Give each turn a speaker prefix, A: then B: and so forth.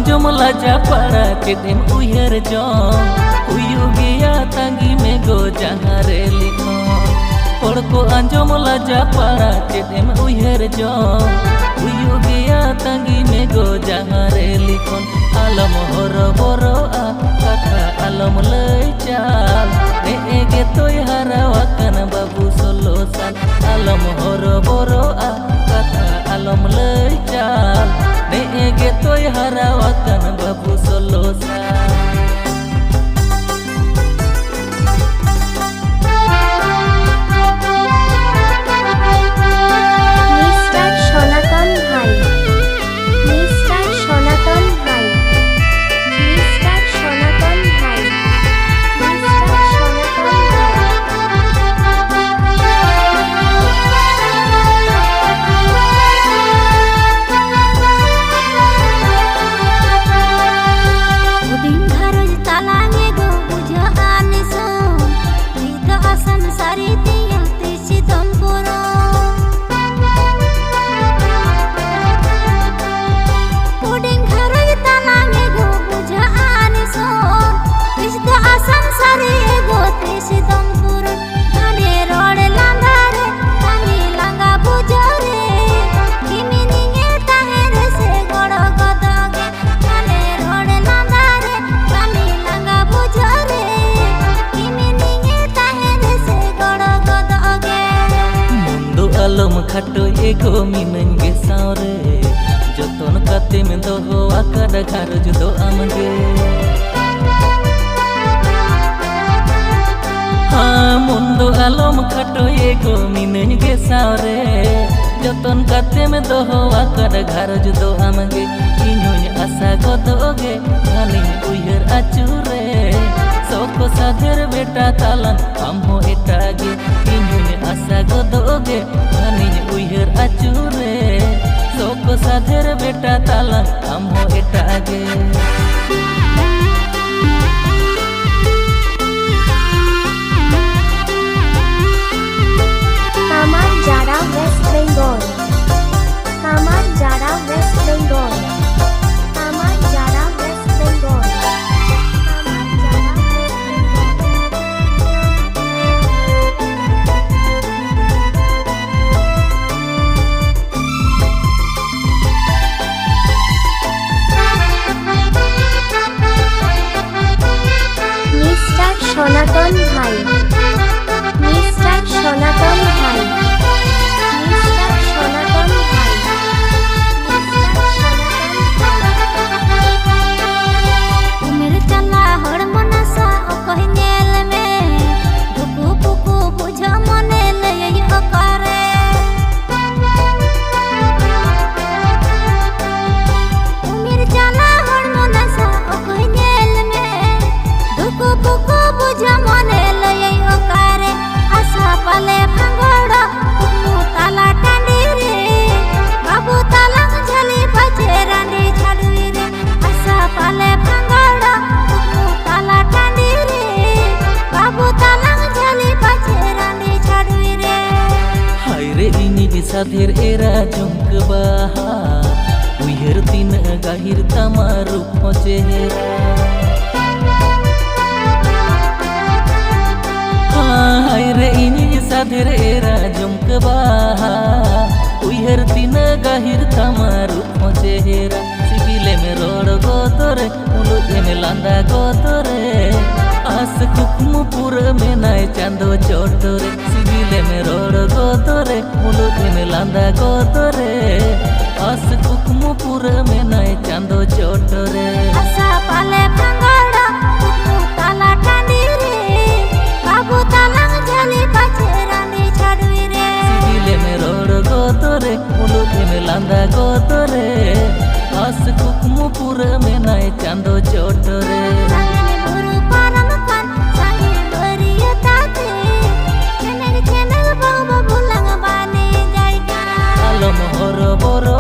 A: anjom laja para kedem uyer jong uyu gea tangi mego jahare likon hor ko anjom laja para kedem uyer jong uyu gea tangi mego jahare likon alam horo boro a kata alam lei chal ege toy harawakan babu solosan alam horo boro a kata alam lei chal ege toy harawakan babu solosan alom khato ego mineng ge saure joton kate men doho akada gharo judo amge ha mundo alom khato ego mineng ge saure joton kate men doho akada gharo judo amge inyuny asa godoge haling uyer achure soko sadher beta talan amho etage inyuny asa godoge haling uyer achure soko sadher beta talan amho etage
B: Kamar Jara West Bengal Kamar Jara West Bengal Kamar Jara West Bengal Mr. Shonaton Bhai Mr. Shonaton Bhai Mr. Shonaton Bhai Mr. Shonaton Bhai Umir chala hor manasa okoh nel me dhuku puku bujha mone lei okare Umir chala hor manasa okoh nel me dhuku puku bujha mone lei okare asa pale bhangoda ukmu tala tandi re babu talang jhali baje randi chadui re asa pale bhangoda ukmu tala tandi re babu talang jhali baje randi chadui re
A: haire ini sadher era jomk baha uyer tin gahir tamaru chehra haire ini sadher era jomk baha uyer tin gahir tamaru chehra sibile me rod gotore ulu me landa gotore as kukmu pura me nai chando chotore sibile me rod gotore ulu me landa gotore as kukmu pura me nai chando chotore
B: asa pale bhangoda ukmu tala tandi re babu talang jhali baje randi chadui re
A: sibile me rod gotore ulu me landa gotore as kukmu pura me nai chando chotore
B: sangene buru param kan sange bariya tate cheneg cheneg babu bulang bane jaiga
A: alom horo boro